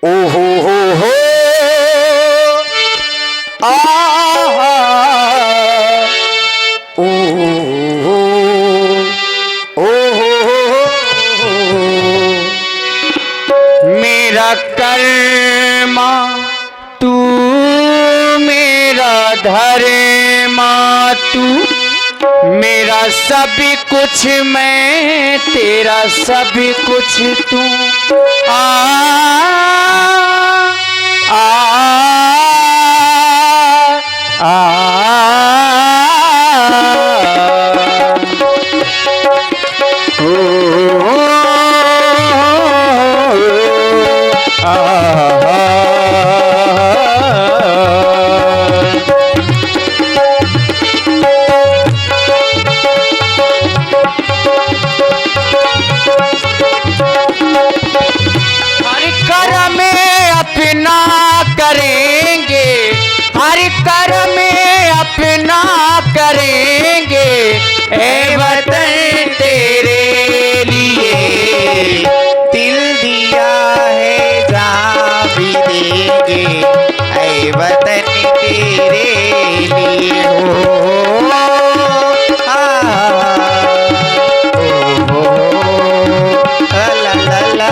ओ हो आहा ओ मेरा कर्मा तू मेरा धर्मा तू मेरा सब कुछ मैं तेरा सब कुछ तू आ आ आ करेंगे ए वतन तेरे लिए दिल दिया है जान भी देंगे ए वतन तेरे लिए हो ला ला ला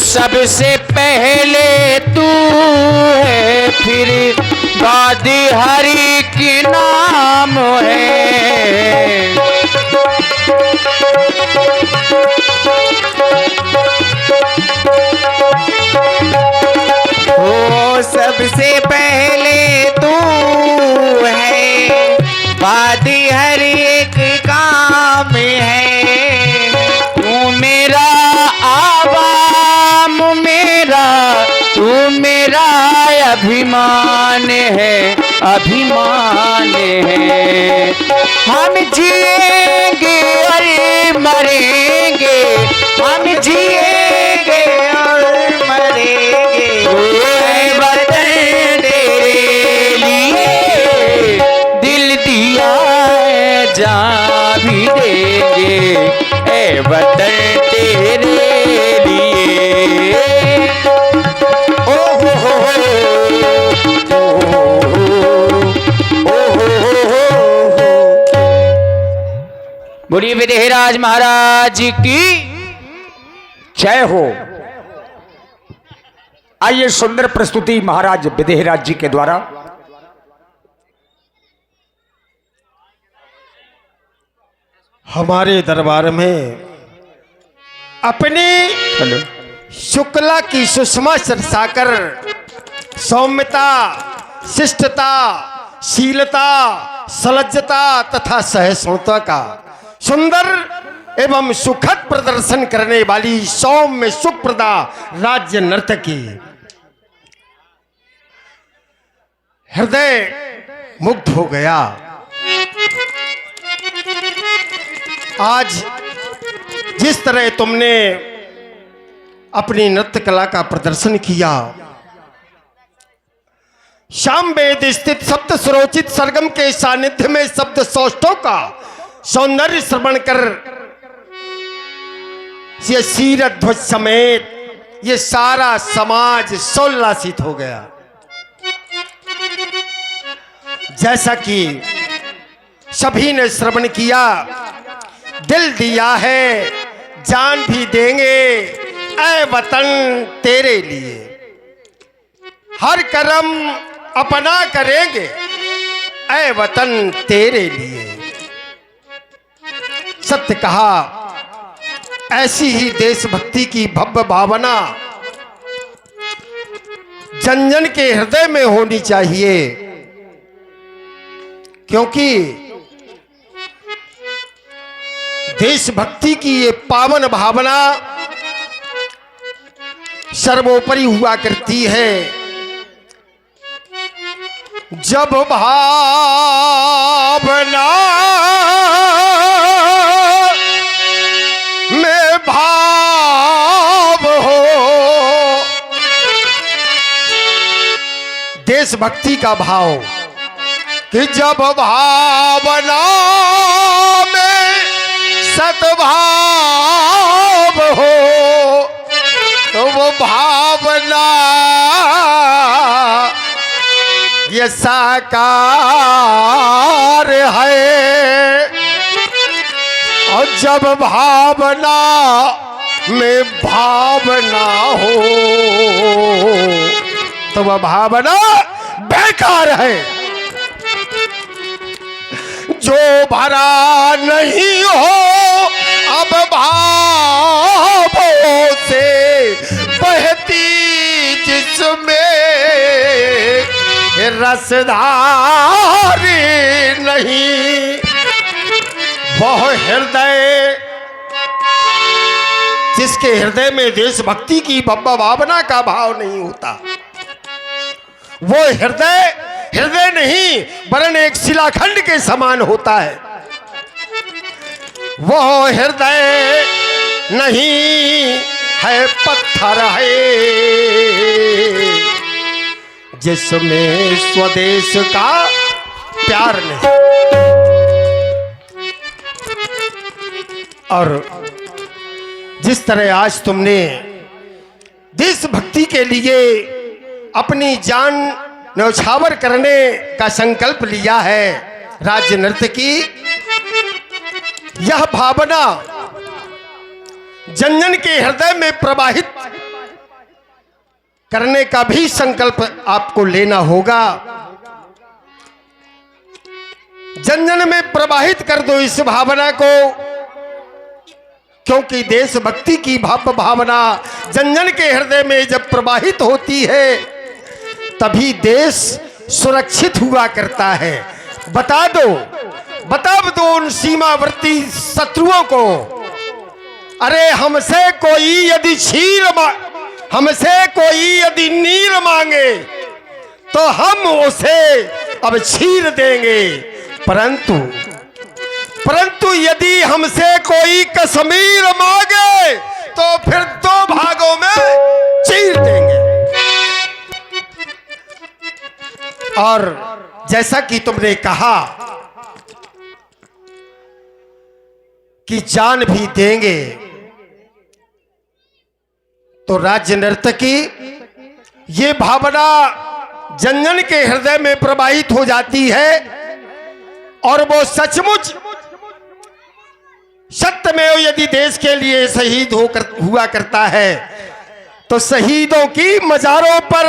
सबसे पहले तू है फिर बाद हरि की नाम है ओ सबसे पहले तू है बाद हर एक काम है तू मेरा आवाम मेरा तू मेरा अभिमान है अभिमान है हम जिएंगे और मरेंगे हम जिएंगे और मरेंगे वतन तेरे लिए दिल दिया है जान भी देंगे ए वतन तेरे लिए ओ हो बोलिए विदेहराज महाराज की जय हो। आइए सुंदर प्रस्तुति महाराज विदेहराज जी के द्वारा। हमारे दरबार में अपनी शुक्ला की सुषमा सरसाकर सौम्यता शिष्टता शीलता सलज्जता तथा सहिष्णुता का सुंदर एवं सुखद प्रदर्शन करने वाली सौम्य सुप्रदा राज्य नर्तकी हृदय मुग्ध हो गया। आज जिस तरह तुमने अपनी नृत्य कला का प्रदर्शन किया श्याम वेद स्थित सप्त स्वरोचित सरगम के सानिध्य में शब्द सौष्ठों का सौंदर्य श्रवण कर ये सीरत ध्वज समेत ये सारा समाज सोल्लासित हो गया। जैसा कि सभी ने श्रवण किया दिल दिया है जान भी देंगे ऐ वतन तेरे लिए हर कर्म अपना करेंगे ऐ वतन तेरे लिए। सत्य कहा ऐसी ही देशभक्ति की भव्य भावना जन जन के हृदय में होनी चाहिए क्योंकि देशभक्ति की ये पावन भावना सर्वोपरि हुआ करती है। जब भावना में भाव हो, देशभक्ति का भाव, कि जब भावना में सद्भाव हो तो वो भावना ये साकार है, और जब भावना में भावना हो तो वह भावना बेकार है। जो भरा नहीं हो अब भावों से बहती जिसमें रसधारी नहीं, वह हृदय, जिसके हृदय में देशभक्ति की भावना का भाव नहीं होता, वो हृदय हृदय नहीं वरन एक शिलाखंड के समान होता है। वो हृदय नहीं है पत्थर है, जिसमें स्वदेश का प्यार नहीं। और जिस तरह आज तुमने देशभक्ति के लिए अपनी जान न्यौछावर करने का संकल्प लिया है, राज्य नृत्य की यह भावना जन जन के हृदय में प्रवाहित करने का भी संकल्प आपको लेना होगा। जन जन में प्रवाहित कर दो इस भावना को, क्योंकि देशभक्ति की भावना जन जन के हृदय में जब प्रवाहित होती है तभी देश सुरक्षित हुआ करता है। बता दो उन सीमावर्ती शत्रुओं को, अरे हमसे कोई यदि नीर मांगे तो हम उसे अब छीर देंगे, परंतु यदि हमसे कोई कश्मीर मांगे तो फिर 2 भागों में चीर देंगे। और जैसा कि तुमने कहा कि जान भी देंगे, तो राज्य नृत्य की ये भावना जन जन के हृदय में प्रवाहित हो जाती है, और वो सचमुच सत्यमेव यदि देश के लिए शहीद हुआ करता है तो शहीदों की मजारों पर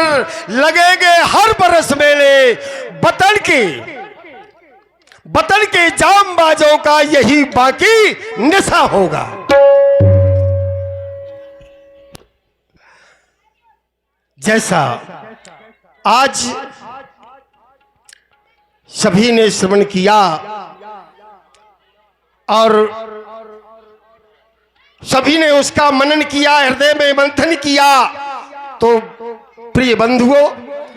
लगेंगे हर बरस मेले, वतन के जामबाजों का यही बाकी निशा होगा। जैसा आज सभी ने श्रवण किया और सभी ने उसका मनन किया, हृदय में मंथन किया, तो प्रिय बंधुओं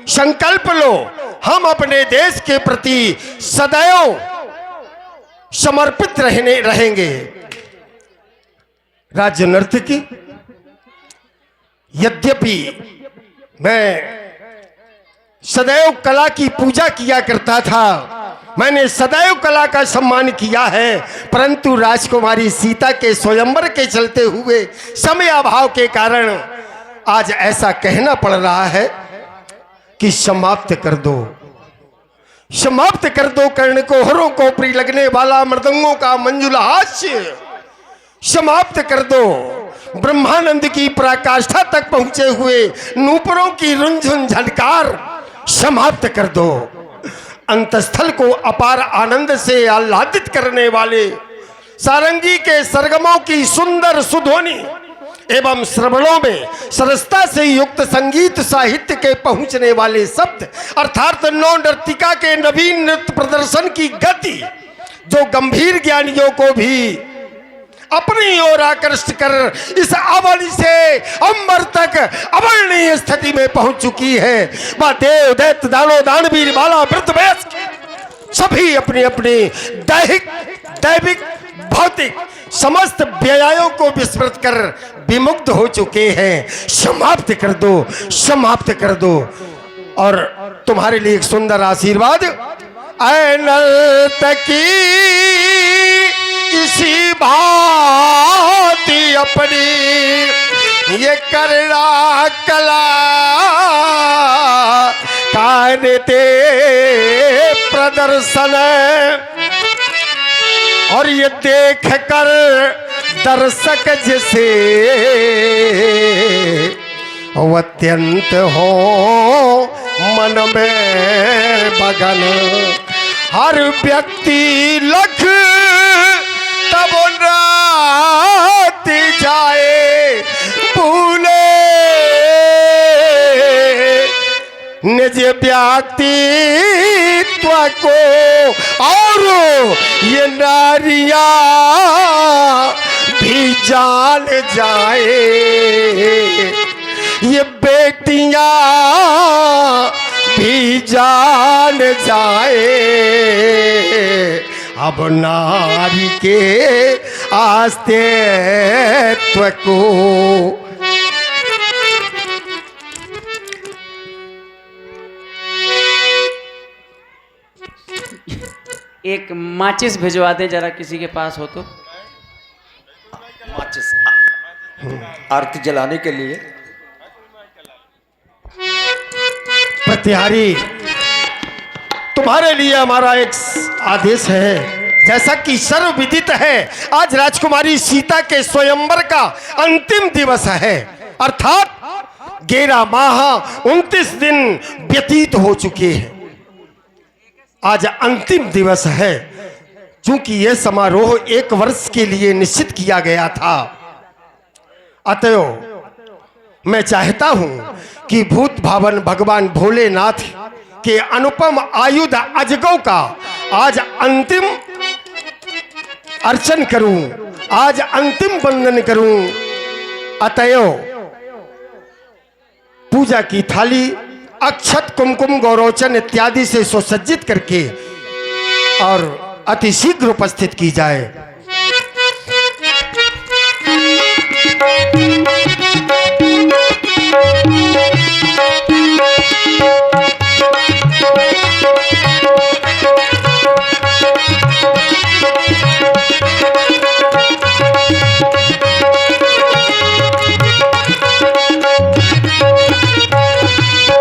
संकल्प लो, हम अपने देश के प्रति सदैव समर्पित रहेंगे। राज्य नृत्य की यद्यपि मैं सदैव कला की पूजा किया करता था, मैंने सदैव कला का सम्मान किया है, परंतु राजकुमारी सीता के स्वयंवर के चलते हुए समय अभाव के कारण आज ऐसा कहना पड़ रहा है कि समाप्त कर दो कर्ण कोहरों को प्रिय लगने वाला मृदंगों का मंजुल हास्य, समाप्त कर दो ब्रह्मानंद की पराकाष्ठा तक पहुंचे हुए नूपुरों की रुंझुन झनकार, समाप्त कर दो अंतस्थल को अपार आनंद से आह्लादित करने वाले सारंगी के सरगमों की सुंदर सुध्वनि एवं श्रवणों में सरसता से युक्त संगीत साहित्य के पहुंचने वाले शब्द अर्थात नौ नर्तिका के नवीन नृत्य प्रदर्शन की गति जो गंभीर ज्ञानियों को भी अपनी ओर आकर्षित कर इस अवनि से अंबर तक अवर्णनीय स्थिति में पहुंच चुकी है। वह देव दैत्य दानव दानवीर बाला वृद्ध वयस्क सभी अपने अपने दैविक भौतिक समस्त व्ययों को विस्मृत कर विमुक्त हो चुके हैं। समाप्त कर दो, समाप्त कर दो। और तुम्हारे लिए एक सुंदर आशीर्वाद। ऐ नर्तकी इसी भांति अपनी ये करना कला कायदे प्रदर्शन, और ये देख कर दर्शक जिसे अत्यंत हो मन में बगन, हर व्यक्ति लख तब रात जाए भूले निज व्यक्तित्व को, और ये नारियां भी जान जाए, ये बेटियां भी जान जाए अब नारी के अस्तित्व को। एक माचिस भिजवा दे जरा, किसी के पास हो तो। माचिस आरती जलाने के लिए। प्रतिहारी, तुम्हारे लिए हमारा एक आदेश है। जैसा कि सर्वविदित है, आज राजकुमारी सीता के स्वयंवर का अंतिम दिवस है, अर्थात 11 माह 29 दिन व्यतीत हो चुके हैं। आज अंतिम दिवस है। चूंकि यह समारोह 1 वर्ष के लिए निश्चित किया गया था, अतएव मैं चाहता हूं कि भूत भावन भगवान भोलेनाथ के अनुपम आयुध अजगों का आज अंतिम अर्चन करूं, आज अंतिम वंदन करूं। अतएव पूजा की थाली अक्षत कुमकुम गौरोचन इत्यादि से सुसज्जित करके और अति शीघ्र उपस्थित की जाए।